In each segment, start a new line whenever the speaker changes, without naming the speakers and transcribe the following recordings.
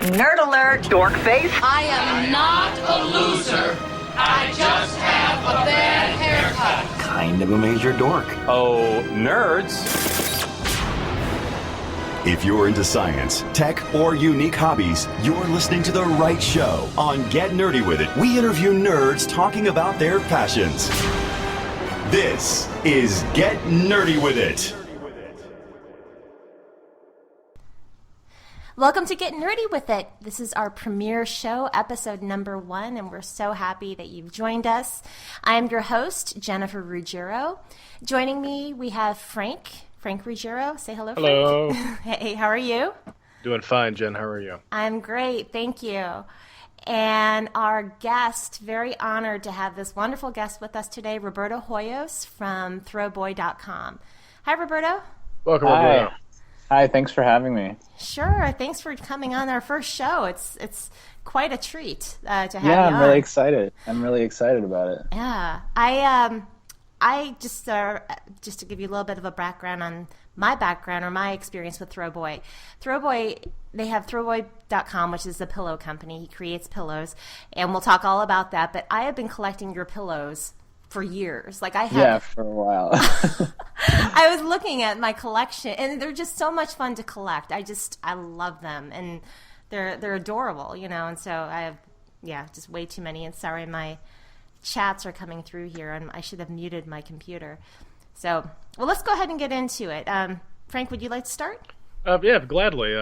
Nerd alert, dork face.
I am not a loser. I just have a bad haircut.
Kind of a major dork.
Oh, nerds.
If you're into science, tech, or unique hobbies, you're listening to the right show. On Get Nerdy With It, we interview nerds talking about their passions. This is Get Nerdy With It.
Welcome to Get Nerdy With It. This is our premiere show, episode number 1, and we're so happy that you've joined us. I am your host, Jennifer Ruggiero. Joining me, we have Frank Ruggiero. Say hello, Frank.
Hello.
Hey, how are you?
Doing fine, Jen. How are you?
I'm great, thank you. And our guest, very honored to have this wonderful guest with us today, Roberto Hoyos from throwboy.com. Hi, Roberto.
Welcome, Roberto.
Hi, thanks for having me.
Sure, thanks for coming on our first show. It's quite a treat to have you on.
Yeah, I'm really excited. I'm really excited about it.
Yeah, I just to give you a little bit of a background on my background or my experience with Throwboy. Throwboy, they have throwboy.com, which is a pillow company. He creates pillows, and we'll talk all about that. But I have been collecting your pillows for years. Like I have.
Yeah, for a while.
I was looking at my collection, and they're just so much fun to collect. I love them, and they're adorable, you know. And so I have, just way too many. And sorry, my chats are coming through here, and I should have muted my computer. So, well, let's go ahead and get into it. Frank, would you like to start?
Yeah, gladly.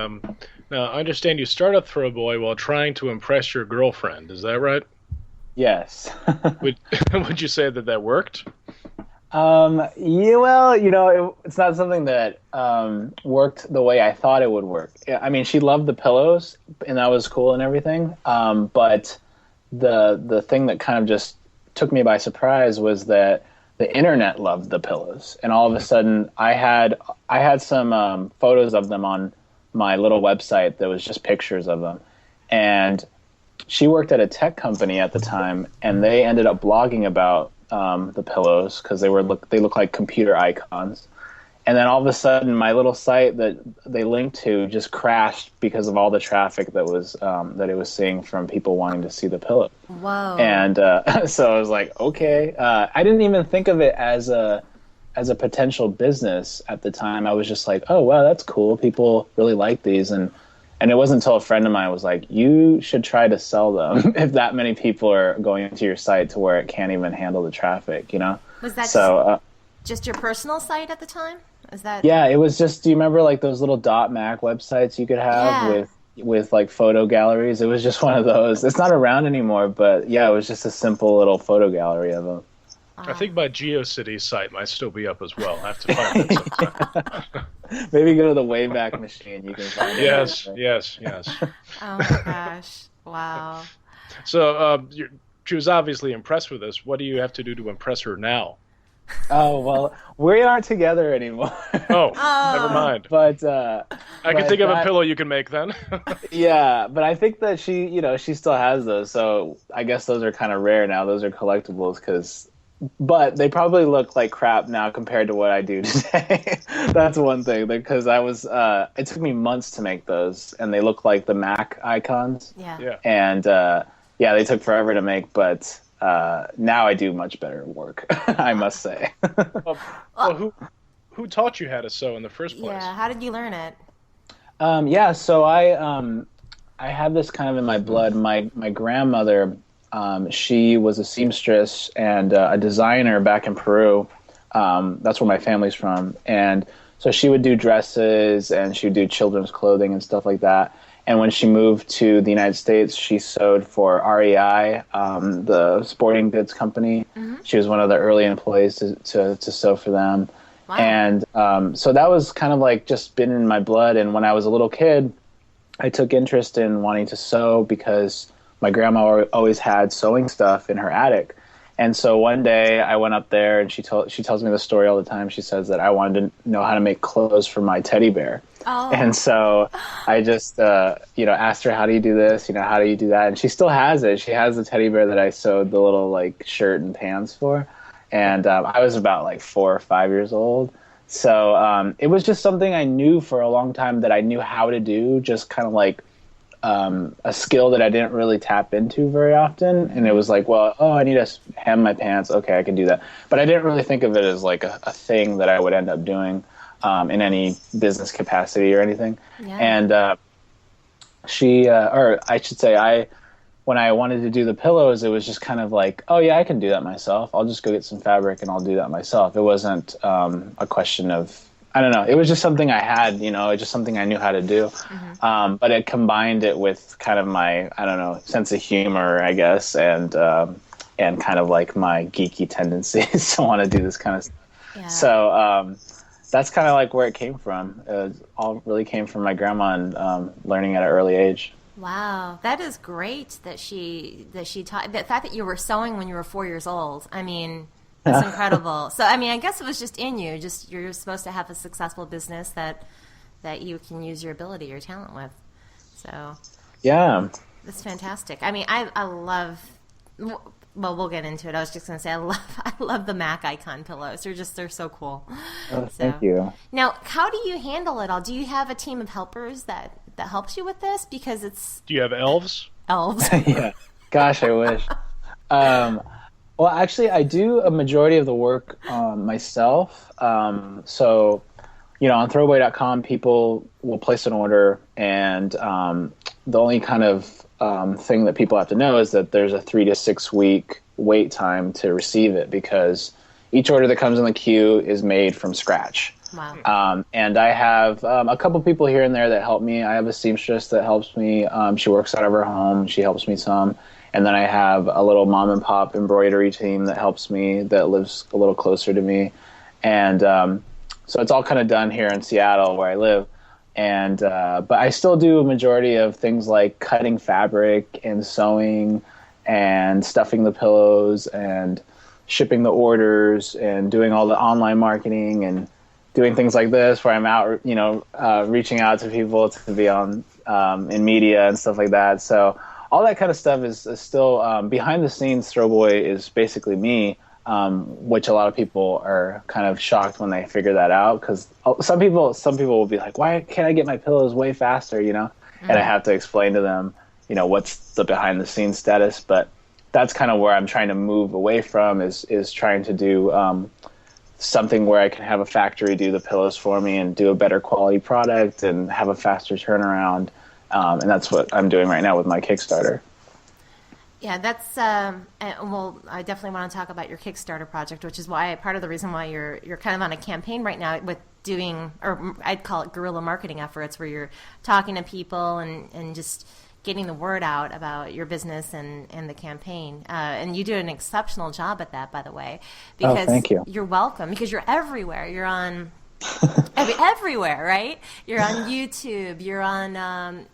Now, I understand you started Throwboy while trying to impress your girlfriend. Is that right?
Yes.
Would you say that worked?
Yeah, well, you know, it's not something that worked the way I thought it would work. I mean, she loved the pillows, and that was cool and everything. But the thing that kind of just took me by surprise was that the internet loved the pillows, and all of a sudden, I had some photos of them on my little website that was just pictures of them, and she worked at a tech company at the time, and they ended up blogging about the pillows because they look like computer icons. And then all of a sudden, my little site that they linked to just crashed because of all the traffic that it was seeing from people wanting to see the pillow.
Whoa!
And so I was like, okay. I didn't even think of it as a potential business at the time. I was just like, oh wow, that's cool. People really like these, and it wasn't until a friend of mine was like, you should try to sell them if that many people are going to your site to where it can't even handle the traffic, you know?
Was that
so,
just your personal site at the time? Is that?
Yeah, it was just, do you remember like those little .mac websites you could have with like photo galleries? It was just one of those. It's not around anymore, but yeah, it was just a simple little photo gallery of them.
I think my GeoCities site might still be up as well. I have to find it sometime.
Maybe go to the Wayback Machine. You can find it.
Yes.
Oh my gosh! Wow.
So she was obviously impressed with this. What do you have to do to impress her now?
Oh, well, we aren't together anymore.
Oh, never mind.
But
I can think of a pillow you can make then.
Yeah, but I think that she still has those. So I guess those are kind of rare now. Those are collectibles but they probably look like crap now compared to what I do today. That's one thing, because it took me months to make those, and they look like the Mac icons.
Yeah.
And they took forever to make, but now I do much better work, I must say.
Well, who taught you how to sew in the first place?
Yeah, how did you learn it?
So I have this kind of in my blood. My grandmother, she was a seamstress and a designer back in Peru. That's where my family's from. And so she would do dresses, and she would do children's clothing and stuff like that. And when she moved to the United States, she sewed for REI, the sporting goods company. Mm-hmm. She was one of the early employees to sew for them. Wow. And so that was kind of like just been in my blood. And when I was a little kid, I took interest in wanting to sew because my grandma always had sewing stuff in her attic. And so one day I went up there, and she tells me the story all the time. She says that I wanted to know how to make clothes for my teddy bear. Oh. And so I just, asked her, how do you do this? How do you do that? And she still has it. She has the teddy bear that I sewed the little like shirt and pants for. And I was about like 4 or 5 years old. So it was just something I knew for a long time that I knew how to do, just kind of like a skill that I didn't really tap into very often. And it was like, well, I need to hem my pants. Okay, I can do that. But I didn't really think of it as like a thing that I would end up doing in any business capacity or anything.
Yeah.
And when I wanted to do the pillows, it was just kind of like, oh yeah, I can do that myself. I'll just go get some fabric and I'll do that myself. It wasn't a question of, I don't know. It was just something I had, just something I knew how to do.
Mm-hmm.
But it combined it with kind of my, I don't know, sense of humor, I guess, and kind of like my geeky tendencies to want to do this kind of stuff.
Yeah.
So that's kind of like where it came from. It all really came from my grandma and learning at an early age.
Wow, that is great that she taught. The fact that you were sewing when you were 4 years old. I mean, that's incredible. So, I mean, I guess it was just in you. Just you're supposed to have a successful business that you can use your ability, your talent with. So,
yeah,
that's fantastic. I mean, I love. Well, we'll get into it. I was just going to say I love the Mac icon pillows. They're so cool.
Oh, thank you.
Now, how do you handle it all? Do you have a team of helpers that helps you with this? Because it's
Do you have elves?
Yeah. Gosh, I wish. Well, actually, I do a majority of the work myself. So, on throwboy.com, people will place an order, and the only kind of thing that people have to know is that there's a 3 to 6 week wait time to receive it, because each order that comes in the queue is made from scratch.
Wow.
And I have a couple people here and there that help me. I have a seamstress that helps me. She works out of her home. She helps me some. And then I have a little mom and pop embroidery team that helps me, that lives a little closer to me. And so it's all kind of done here in Seattle where I live. And but I still do a majority of things like cutting fabric and sewing and stuffing the pillows and shipping the orders and doing all the online marketing and doing things like this where I'm out, reaching out to people to be on in media and stuff like that. So all that kind of stuff is still behind the scenes. Throwboy is basically me, which a lot of people are kind of shocked when they figure that out, because some people will be like, why can't I get my pillows way faster, And I have to explain to them, what's the behind the scenes status. But that's kind of where I'm trying to move away from, is trying to do something where I can have a factory do the pillows for me and do a better quality product and have a faster turnaround. And that's what I'm doing right now with my Kickstarter.
Yeah, that's well, I definitely want to talk about your Kickstarter project, which is part of the reason why you're kind of on a campaign right now with doing, or I'd call it guerrilla marketing efforts, where you're talking to people and just getting the word out about your business and the campaign. And you do an exceptional job at that, by the way. Because
thank you.
You're welcome, because you're everywhere. You're on everywhere, right? You're on YouTube. You're on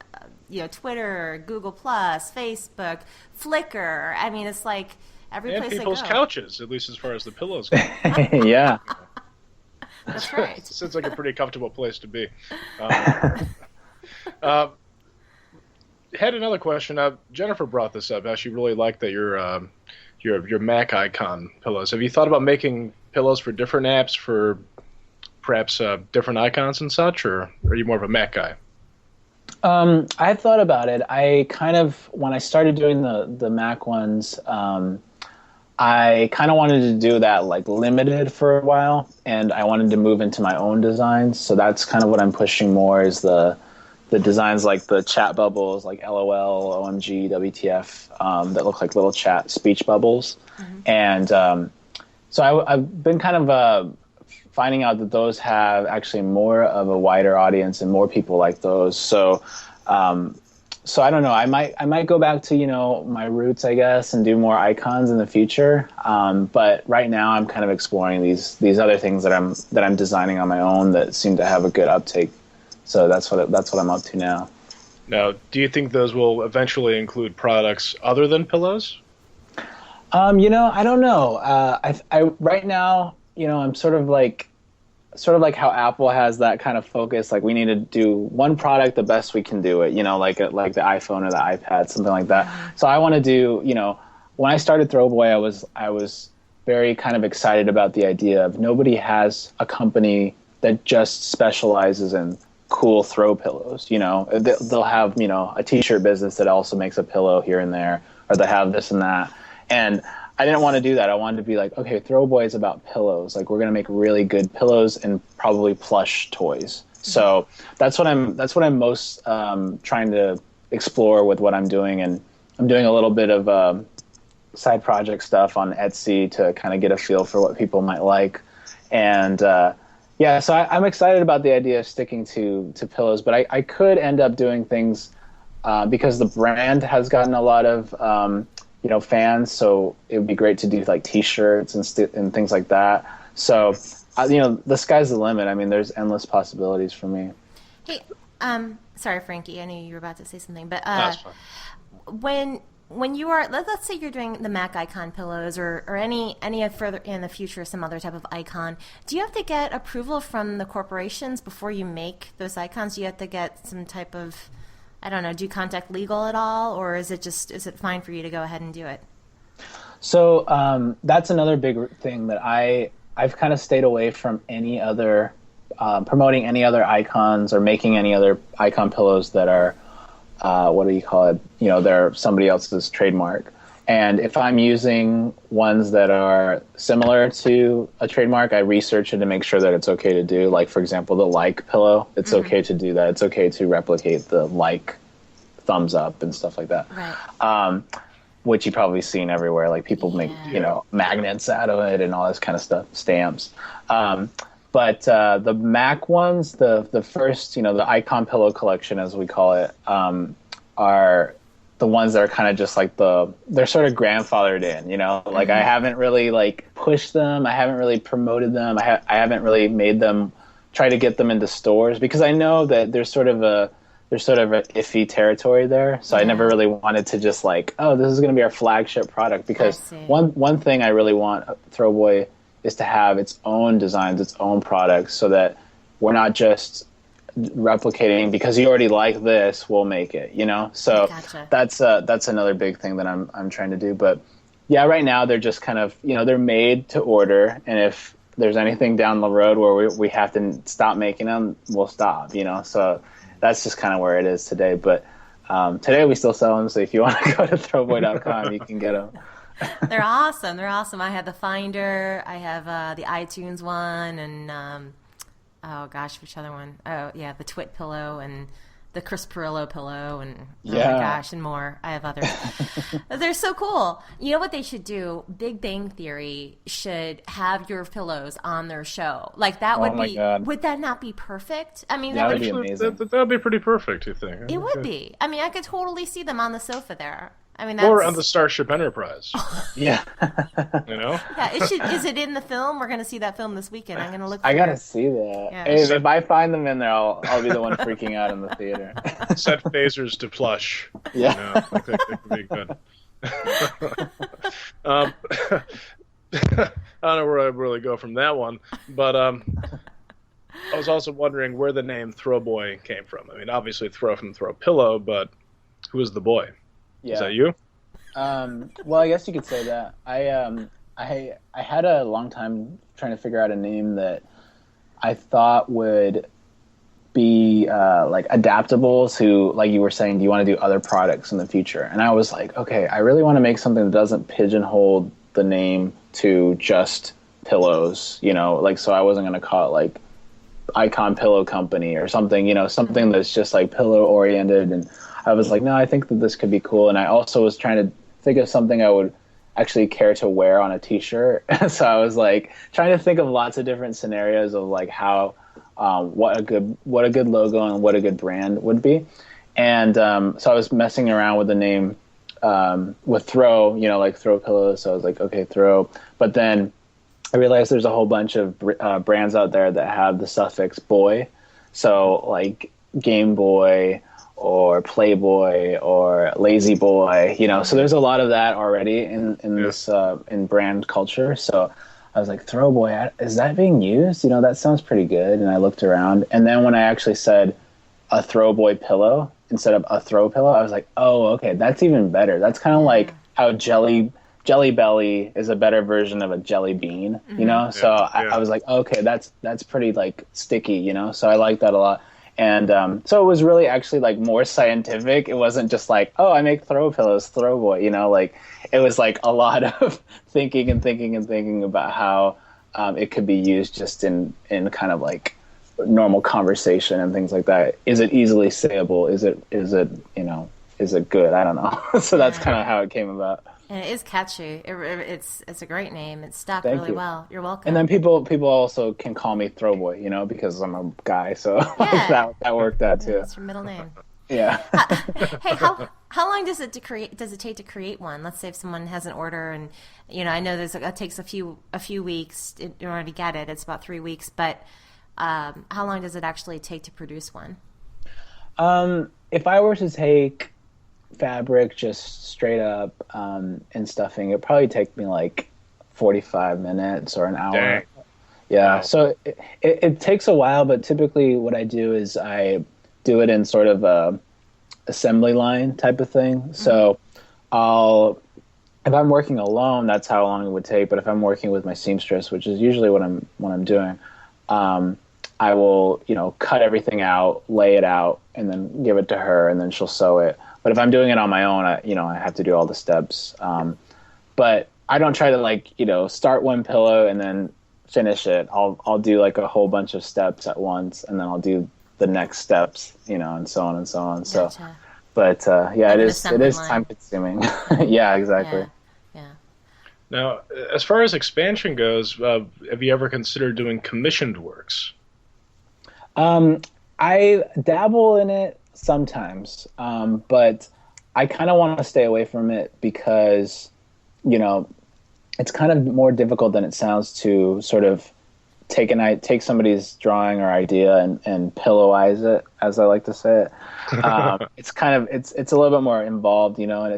Twitter, Google Plus, Facebook, Flickr. I mean, it's like every place I go.
And people's couches, at least as far as the pillows go.
Yeah.
That's right.
Sounds like a pretty comfortable place to be. Had another question. Jennifer brought this up. How she really liked that your Mac icon pillows. Have you thought about making pillows for different apps, for perhaps different icons and such, or are you more of a Mac guy?
I thought about it. I kind of, when I started doing the Mac ones, I kind of wanted to do that like limited for a while, and I wanted to move into my own designs. So that's kind of what I'm pushing more, is the designs like the chat bubbles, like LOL, OMG, WTF, that look like little chat speech bubbles. Mm-hmm. And so I've been kind of finding out that those have actually more of a wider audience and more people like those. So so I don't know. I might go back to my roots, I guess, and do more icons in the future. But right now, I'm kind of exploring these other things that I'm designing on my own that seem to have a good uptake. So that's what I'm up to now.
Now, do you think those will eventually include products other than pillows?
I don't know. I right now, I'm sort of like how Apple has that kind of focus. Like, we need to do one product the best we can do it. Like the iPhone or the iPad, something like that. So I want to do. When I started Throwboy, I was very kind of excited about the idea of nobody has a company that just specializes in cool throw pillows. They'll have a t-shirt business that also makes a pillow here and there, or they have this and that. And I didn't want to do that. I wanted to be like, okay, Throwboy is about pillows. Like, we're gonna make really good pillows and probably plush toys. So that's what I'm most trying to explore with what I'm doing, and I'm doing a little bit of side project stuff on Etsy to kind of get a feel for what people might like. And so I'm excited about the idea of sticking to pillows, but I could end up doing things because the brand has gotten a lot of fans, so it would be great to do like t-shirts and things like that. So the sky's the limit. I mean, there's endless possibilities for me.
Hey, sorry, Frankie, I knew you were about to say something, but
That's fine.
when you are, let's say you're doing the Mac icon pillows or any further in the future, some other type of icon, do you have to get approval from the corporations before you make those icons? Do you have to get some type of, I don't know, do you contact legal at all, or is it fine for you to go ahead and do it?
So that's another big thing that I've kind of stayed away from any other promoting any other icons or making any other icon pillows that are what do you call it? They're somebody else's trademark. And if I'm using ones that are similar to a trademark, I research it to make sure that it's okay to do. Like, for example, the like pillow, it's okay to do that. It's okay to replicate the like thumbs up and stuff like that.
Right.
Which you've probably seen everywhere. Like, people make, magnets out of it and all this kind of stuff, stamps. But the Mac ones, the first, the icon pillow collection, as we call it, are the ones that are kind of just like they're sort of grandfathered in, like I haven't really like pushed them. I haven't really promoted them. I haven't really made them, try to get them into stores, because I know that there's sort of a iffy territory there. So I never really wanted to just like, oh, this is going to be our flagship product, because one thing I really want Throwboy is to have its own designs, its own products, so that we're not just replicating because you already like this, we'll make it, So
Gotcha.
That's another big thing that I'm trying to do. But yeah, right now they're just kind of, they're made to order, and if there's anything down the road where we have to stop making them, we'll stop, So that's just kind of where it is today. But today we still sell them, so if you want to go to throwboy.com, you can get them.
They're awesome. They're awesome. I have the Finder. I have the iTunes one, and oh gosh, which other one? Oh yeah, the Twit pillow and the Chris Pirillo pillow, and oh my gosh, and more. I have others. They're so cool. You know what they should do? Big Bang Theory should have your pillows on their show. Like, that would be. God. Would that not be perfect? I mean, that would be
amazing.
That would be pretty perfect, you think?
It would be. I mean, I could totally see them on the sofa there. I mean,
or on the Starship Enterprise.
Yeah.
Yeah. Is it in the film? We're going to see that film this weekend. I'm going to look for
I got to see that. Yeah. Hey, if I find them in there, I'll be the one freaking out in the theater.
Set phasers to plush.
Yeah.
I think that could be good. I don't know where I really go from that one, but I was also wondering where the name Throwboy came from. I mean, obviously throw from throw pillow, but who is the boy? Yeah. Is that you?
Well, I guess you could say that. I had a long time trying to figure out a name that I thought would be like adaptable to, like you were saying, do you want to do other products in the future? And I was like, okay, I really want to make something that doesn't pigeonhole the name to just pillows, like, so I wasn't going to call it like Icon Pillow Company or something, something that's just like pillow oriented. And I was like, no, I think that this could be cool. And I also was trying to think of something I would actually care to wear on a t-shirt. So I was like trying to think of lots of different scenarios of like how, what a good logo and what a good brand would be. And so I was messing around with the name with Throw, like Throw pillows. So I was like, okay, Throw. But then I realized there's a whole bunch of brands out there that have the suffix boy. So like Game Boy or Playboy or Lazy Boy, so there's a lot of that already in this in brand culture. So I was like, Throwboy, is that being used? That sounds pretty good. And I looked around, and then when I actually said a Throwboy pillow instead of a throw pillow, I was like, oh, okay, that's even better. That's kind of like how Jelly Belly is a better version of a jelly bean, So I was like, okay, that's pretty like sticky, So I like that a lot. And so it was really actually like more scientific. It wasn't just like, oh, I make throw pillows, Throwboy, you know, like it was like a lot of thinking about how it could be used just in kind of like normal conversation and things like that. Is it easily sayable? Is it you know, is it good? I don't know. So that's kind of how it came about.
And it is catchy. It's a great name. It's stuck
Thank
really
you.
well. You're welcome.
And then people also can call me Throwboy, you know, because I'm a guy. So
Yeah.
that worked out too.
That's your middle name.
Yeah.
Hey, how long does it take to create one? Let's say if someone has an order, and you know, I know it takes a few weeks in order to get it. It's about 3 weeks, but how long does it actually take to produce one?
If I were to take fabric just straight up and stuffing, it'd probably take me like 45 minutes or an hour.
Dang.
Yeah.
Wow.
So it takes a while, but typically what I do is I do it in sort of a assembly line type of thing. So if I'm working alone, that's how long it would take. But if I'm working with my seamstress, which is usually what I'm doing, I will, you know, cut everything out, lay it out, and then give it to her, and then she'll sew it. But if I'm doing it on my own, I have to do all the steps. But I don't try to like, you know, start one pillow and then finish it. I'll do like a whole bunch of steps at once, and then I'll do the next steps, you know, and so on and so on. So,
Gotcha.
but yeah,
Like
it
an
is
assembly line.
time consuming. Yeah, exactly.
Yeah.
Now, as far as expansion goes, have you ever considered doing commissioned works?
I dabble in it sometimes, but I kind of want to stay away from it because, you know, it's kind of more difficult than it sounds to sort of take somebody's drawing or idea and pillowize it, as I like to say it. It's a little bit more involved, you know, and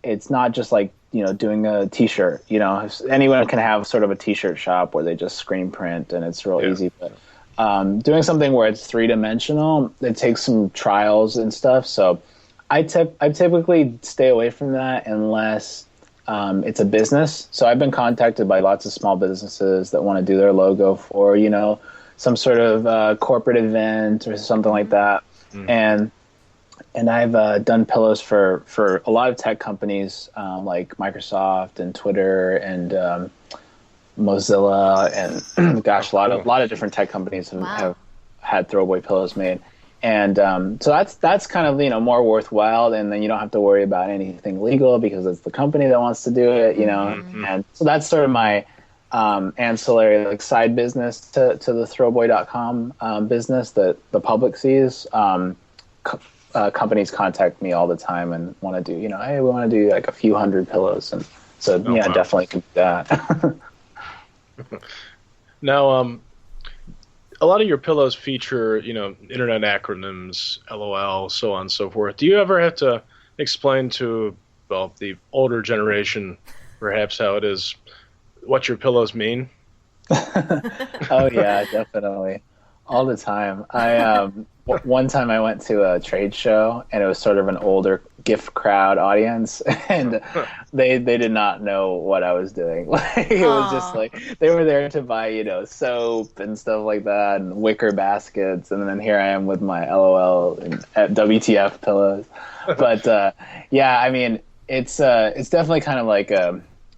it's not just like, you know, doing a t-shirt, you know, anyone can have sort of a t-shirt shop where they just screen print and it's real easy, but doing something where it's 3-dimensional, it takes some trials and stuff. So I typically stay away from that unless it's a business. So I've been contacted by lots of small businesses that want to do their logo for, you know, some sort of corporate event or something like that. And I've done pillows for a lot of tech companies like Microsoft and Twitter and Mozilla and gosh, a lot of different tech companies have had Throwboy pillows made. And so that's kind of, you know, more worthwhile, and then you don't have to worry about anything legal because it's the company that wants to do it, you know. And so that's sort of my ancillary, like, side business to the throwboy.com business that the public sees. Companies contact me all the time and want to do, you know, hey, we want to do like a few hundred pillows, and so
wow.
Definitely can do that.
Now, a lot of your pillows feature, you know, internet acronyms, LOL, so on and so forth. Do you ever have to explain to, well, the older generation, perhaps, how it is, what your pillows mean?
Oh yeah, definitely, all the time. One time I went to a trade show, and it was sort of an older gift crowd audience, and they did not know what I was doing. Like, it was just like they were there to buy, you know, soap and stuff like that, and wicker baskets, and then here I am with my LOL and WTF pillows. But yeah, I mean, it's definitely kind of like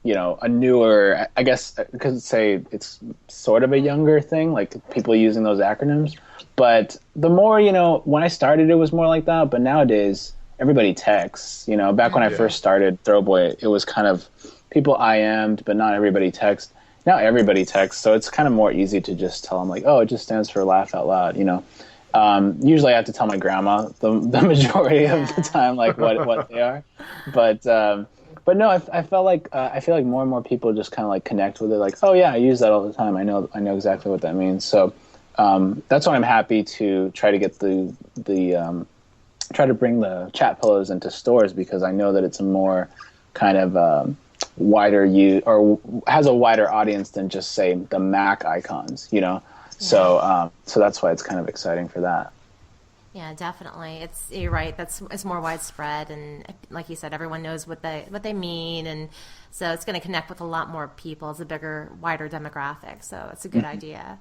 you know, a newer, I guess I could say it's sort of a younger thing, like people using those acronyms. But the more, you know, when I started, it was more like that. But nowadays, everybody texts. You know, back when I first started Throwboy, it was kind of people IM'd, but not everybody texts. Now everybody texts, so it's kind of more easy to just tell them, like, oh, it just stands for laugh out loud, you know. Usually I have to tell my grandma the majority of the time, like, what they are. But no, I feel like more and more people just kind of like connect with it, like, oh yeah, I use that all the time. I know exactly what that means. So that's why I'm happy to try to get try to bring the chat pillows into stores, because I know that it's a more kind of wider use, or has a wider audience than just, say, the Mac icons, you know. Yeah. So that's why it's kind of exciting for that.
Yeah, definitely. You're right. It's more widespread, and like you said, everyone knows what they mean, and so it's going to connect with a lot more people. It's a bigger, wider demographic, so it's a good idea.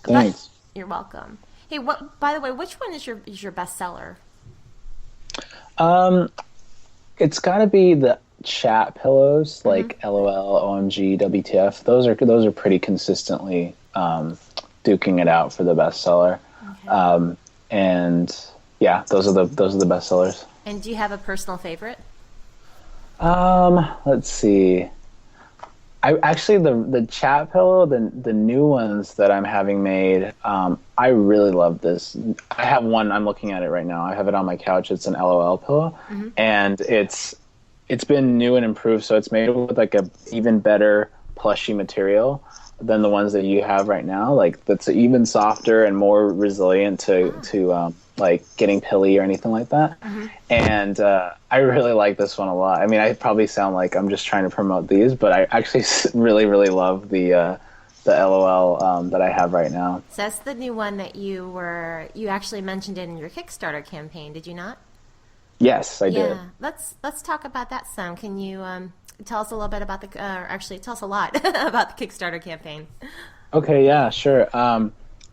Thanks.
But you're welcome. Hey, what? By the way, which one is your bestseller?
It's got to be the chat pillows, like LOL, OMG, WTF. Those are pretty consistently duking it out for the bestseller.
Okay.
And yeah, those are the bestsellers.
And do you have a personal favorite?
Let's see. I actually the chat pillow, the new ones that I'm having made. I really love this. I have one. I'm looking at it right now. I have it on my couch. It's an LOL pillow, and it's been new and improved. So it's made with like a even better plushy material than the ones that you have right now. Like that's even softer and more resilient to like getting pilly or anything like that. And I really like this one a lot. I mean, I probably sound like I'm just trying to promote these, but I actually really, really love the LOL that I have right now.
So that's the new one that you actually mentioned in your Kickstarter campaign, did you not?
Yes, I did.
Yeah, let's talk about that some. Can you tell us a little bit about actually tell us a lot about the Kickstarter campaign?
Okay, yeah, sure.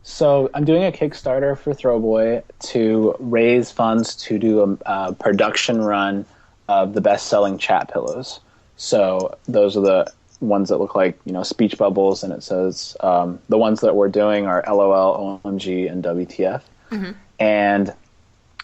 So I'm doing a Kickstarter for Throwboy to raise funds to do a production run of the best-selling chat pillows. So those are the ones that look like, speech bubbles, and it says the ones that we're doing are LOL, OMG, and WTF. And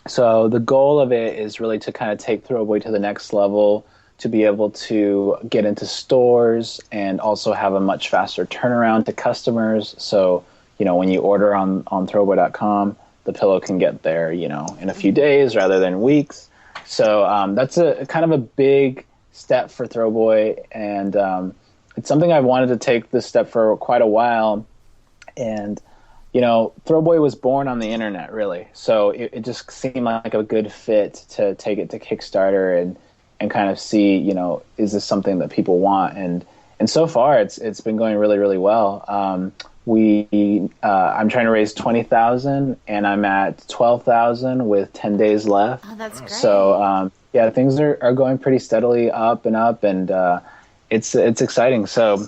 so the goal of it is really to kind of take Throwboy to the next level, to be able to get into stores and also have a much faster turnaround to customers. So when you order on throwboy.com, the pillow can get there, in a few days rather than weeks. So that's a kind of a big step for Throwboy, and it's something I've wanted to take this step for quite a while. And Throwboy was born on the internet, really. So it just seemed like a good fit to take it to Kickstarter and kind of see, is this something that people want? And so far, it's been going really, really well. I'm trying to raise 20,000, and I'm at 12,000 with 10 days left.
Oh, that's great.
So yeah, things are going pretty steadily up, and it's exciting. So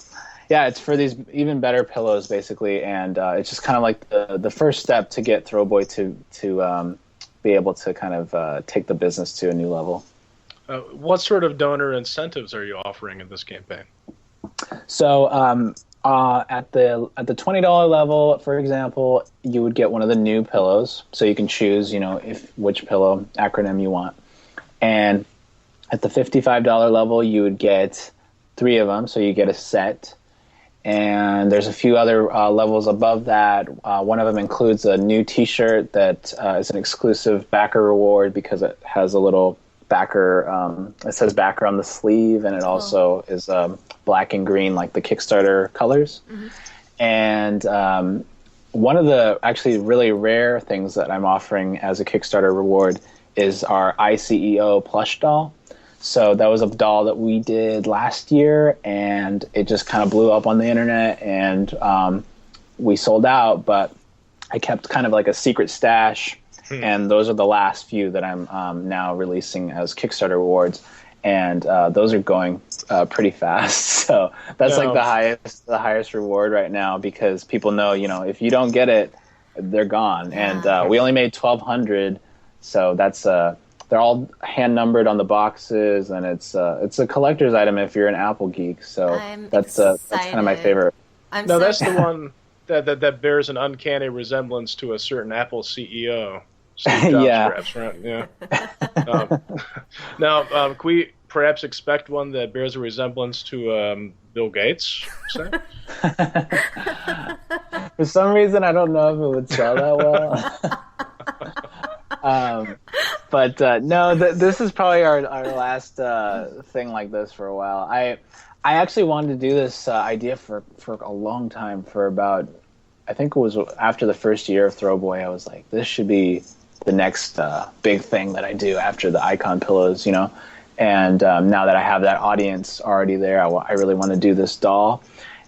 yeah, it's for these even better pillows basically, and it's just kind of like the first step to get Throwboy to be able to kind of take the business to a new level.
What sort of donor incentives are you offering in this campaign?
So at the $20 level, for example, you would get one of the new pillows. So you can choose, which pillow acronym you want. And at the $55 level, you would get 3 of them. So you get a set. And there's a few other levels above that. One of them includes a new T-shirt that is an exclusive backer reward because it has a little backer. It says backer on the sleeve, and it also is black and green like the Kickstarter colors. And one of the actually really rare things that I'm offering as a Kickstarter reward is our ICEO plush doll. So that was a doll that we did last year, and it just kind of blew up on the internet, and we sold out, but I kept kind of like a secret stash, and those are the last few that I'm now releasing as Kickstarter rewards, and those are going pretty fast. So that's like the highest reward right now, because people know, if you don't get it, they're gone. And we only made 1,200, so that's they're all hand numbered on the boxes, and it's a collector's item if you're an Apple geek. So that's kind of my favorite.
That's the one that bears an uncanny resemblance to a certain Apple CEO. Steve Jobs,
Yeah.
Perhaps, right? Yeah. Now, can we perhaps expect one that bears a resemblance to Bill Gates? Say?
For some reason, I don't know if it would sell that well. But no, this is probably our last thing like this for a while. I actually wanted to do this idea for a long time, for about, I think it was after the first year of Throwboy. I was like, this should be the next big thing that I do after the icon pillows, And now that I have that audience already there, I really want to do this doll.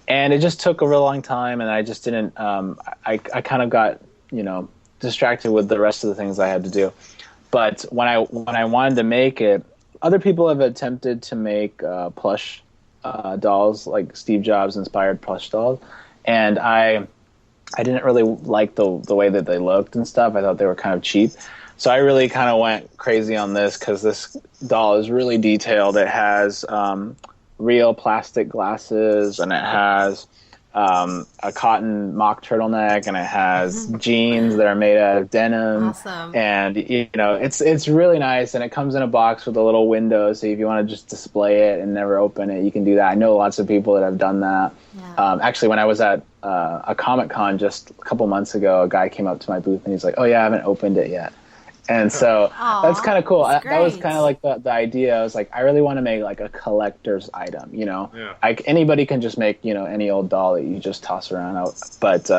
And it just took a real long time, and I just didn't. I kind of got distracted with the rest of the things I had to do. But when I wanted to make it, other people have attempted to make plush dolls, like Steve Jobs inspired plush dolls, and I I didn't really like the way that they looked and stuff. I thought they were kind of cheap. So I really kind of went crazy on this because this doll is really detailed. It has real plastic glasses, and it has a cotton mock turtleneck, and it has jeans that are made out of denim.
Awesome.
And it's really nice, and it comes in a box with a little window, so if you want to just display it and never open it, you can do that. I know lots of people that have done that.
Yeah.
Actually, when I was at a Comic-Con just a couple months ago, a guy came up to my booth and he's like, "Oh yeah, I haven't opened it yet." And so that's kind of cool. That was kind of like the idea. I was like, I really want to make like a collector's item,
Yeah.
Like anybody can just make, any old doll that you just toss around. But,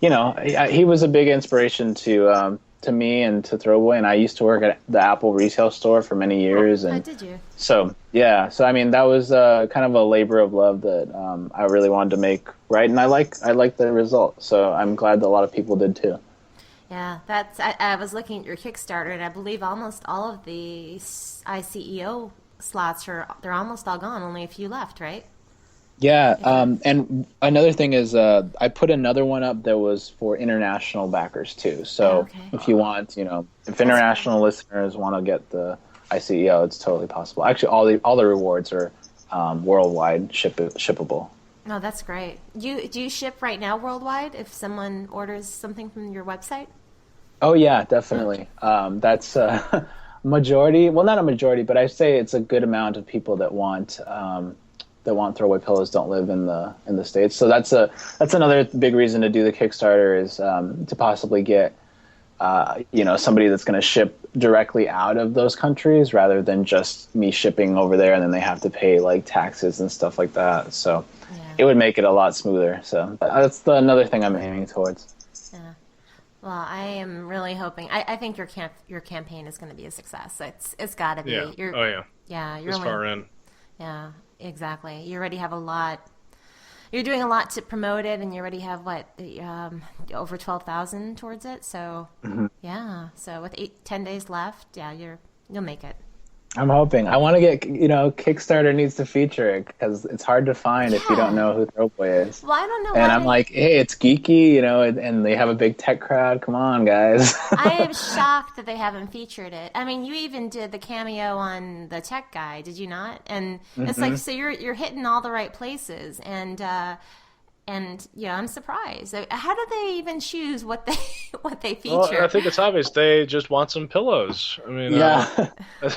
he was a big inspiration to me and to Throwboy. And I used to work at the Apple retail store for many years. And
did you?
So, yeah. So, I mean, that was kind of a labor of love that I really wanted to make, right? And I like the result. So I'm glad that a lot of people did too.
Yeah, I was looking at your Kickstarter, and I believe almost all of the ICEO slots they're almost all gone. Only a few left, right?
Yeah, and another thing is I put another one up that was for international backers too. So if you want, if international listeners want to get the ICEO, it's totally possible. Actually, all the rewards are worldwide shippable.
No, that's great. Do you ship right now worldwide if someone orders something from your website?
Oh yeah, definitely. That's majority. Well, not a majority, but I say it's a good amount of people that want throwaway pillows don't live in the States. So that's another big reason to do the Kickstarter is to possibly get somebody that's going to ship directly out of those countries rather than just me shipping over there and then they have to pay like taxes and stuff like that. So it would make it a lot smoother. So that's another thing I'm aiming towards.
Yeah. Well, I am really hoping. I think your campaign is going to be a success. It's got to be.
Yeah.
Yeah. You're
this far in.
Yeah. Exactly. You already have a lot. You're doing a lot to promote it, and you already have over 12,000 towards it. So yeah. So with 10 days left, yeah, you'll make it.
I'm hoping. I want to get, Kickstarter needs to feature it because it's hard to find if you don't know who Throwboy is.
Well, I don't know.
And I'm like, hey, it's geeky, and they have a big tech crowd. Come on, guys.
I am shocked that they haven't featured it. I mean, you even did the cameo on the tech guy, did you not? And it's like, so you're hitting all the right places, and I'm surprised. How do they even choose what they feature?
Well, I think it's obvious they just want some pillows. I mean,
yeah.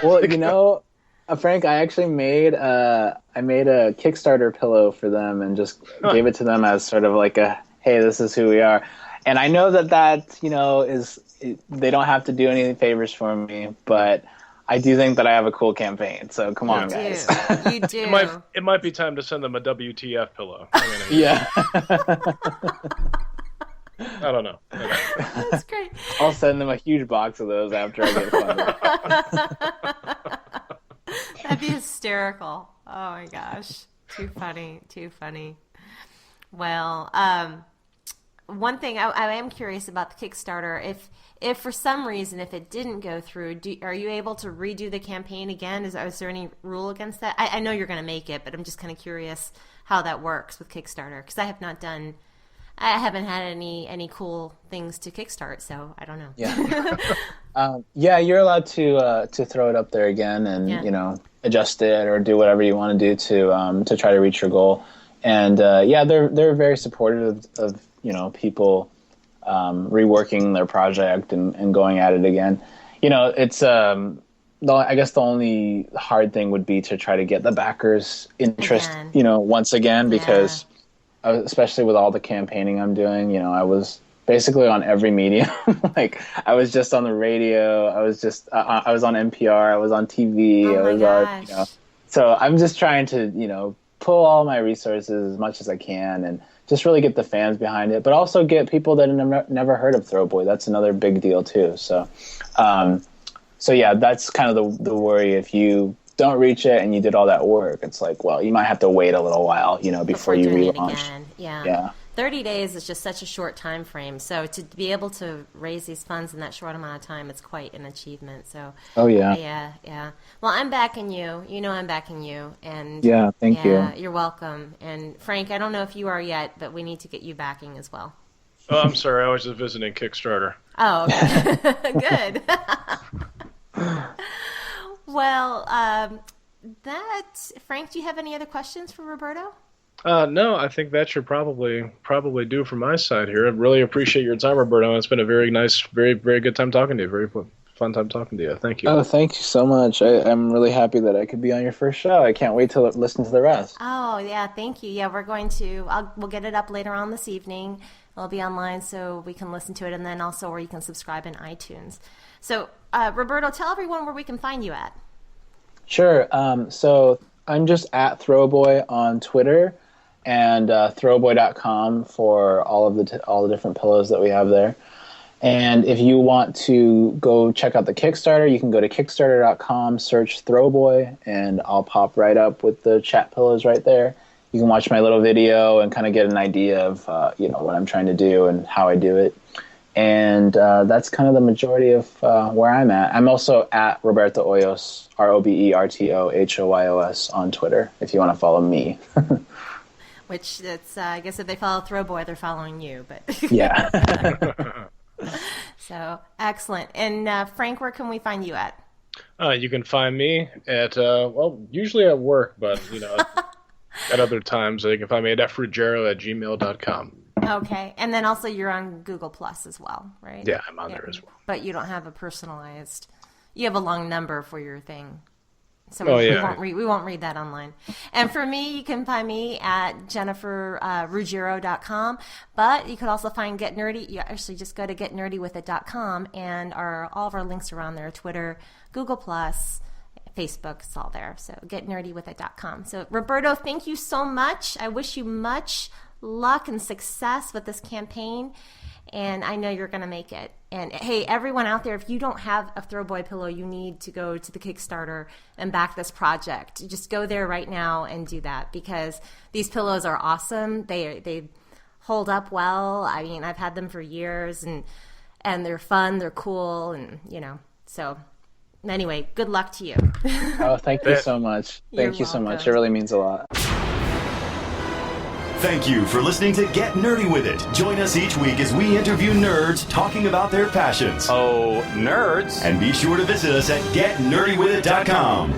Well, Frank, I actually made a Kickstarter pillow for them and just gave it to them as sort of like a, hey, this is who we are. And I know that is they don't have to do any favors for me, but I do think that I have a cool campaign. So come on, guys.
You do.
It might be time to send them a WTF pillow.
Yeah.
I don't know.
That's great.
I'll send them a huge box of those after I get funded.
That'd be hysterical. Oh my gosh. Too funny. Well, one thing I am curious about the Kickstarter, if for some reason, if it didn't go through, are you able to redo the campaign again? Is there any rule against that? I know you're going to make it, but I'm just kind of curious how that works with Kickstarter because I haven't had any cool things to kickstart, so I don't know.
Yeah. Yeah, you're allowed to throw it up there again and adjust it or do whatever you want to do to try to reach your goal. And they're very supportive of people reworking their project and going at it again. It's I guess the only hard thing would be to try to get the backers' interest once again because especially with all the campaigning I'm doing, I was basically on every medium. Like I was just on the radio, I was on NPR, I was on TV, so I'm just trying to pull all my resources as much as I can and just really get the fans behind it, but also get people that have never heard of Throwboy. That's another big deal too. So yeah, that's kind of the worry. If you don't reach it and you did all that work, it's like, well, you might have to wait a little while, before you relaunch.
Yeah. 30 days is just such a short time frame. So to be able to raise these funds in that short amount of time, it's quite an achievement. So yeah. Well, I'm backing you. I'm backing you. And
thank you.
You're welcome. And Frank, I don't know if you are yet, but we need to get you backing as well.
Oh, I'm sorry. I was just visiting Kickstarter.
Oh, good. Well, Frank, do you have any other questions for Roberto?
No, I think that should probably do from my side here. I really appreciate your time, Roberto. It's been a very nice, very, very good time talking to you. Very fun time talking to you. Thank you.
Oh, thank you so much. I'm really happy that I could be on your first show. I can't wait to listen to the rest.
Oh, yeah, thank you. Yeah, we'll get it up later on this evening. It'll be online so we can listen to it, and then also where you can subscribe in iTunes. So, Roberto, tell everyone where we can find you at.
Sure. So I'm just at Throwboy on Twitter, and throwboy.com for all the different pillows that we have there. And if you want to go check out the Kickstarter, you can go to kickstarter.com, search Throwboy, and I'll pop right up with the chat pillows right there. You can watch my little video and kind of get an idea of what I'm trying to do and how I do it. And that's kind of the majority of where I'm at. I'm also at Roberto Hoyos, RobertoHoyos on Twitter, if you want to follow me.
Which, it's, I guess if they follow Throwboy, they're following you. But
Yeah.
So, excellent. And Frank, where can we find you at?
You can find me at, usually at work, but, at other times, you can find me at jruggiero@gmail.com.
Okay. And then also you're on Google Plus as well, right?
Yeah, I'm on there as well.
But you don't have a personalized, you have a long number for your thing. So we won't read that online. And for me, you can find me at jenniferruggiero.com. But you could also find Get Nerdy. You actually just go to getnerdywithit.com, and all of our links are on there: Twitter, Google Plus, Facebook. It's all there. So getnerdywithit.com. So Roberto, thank you so much. I wish you much luck and success with this campaign, and I know you're going to make it. And hey, everyone out there, if you don't have a Throwboy pillow, you need to go to the Kickstarter and back this project. Just go there right now and do that, because these pillows are awesome. They hold up well. I mean, I've had them for years, and they're fun, they're cool, and so anyway, good luck to you.
Oh, thank you so much. Thank you so much. It really means a lot.
Thank you for listening to Get Nerdy With It. Join us each week as we interview nerds talking about their passions.
Oh, nerds.
And be sure to visit us at getnerdywithit.com.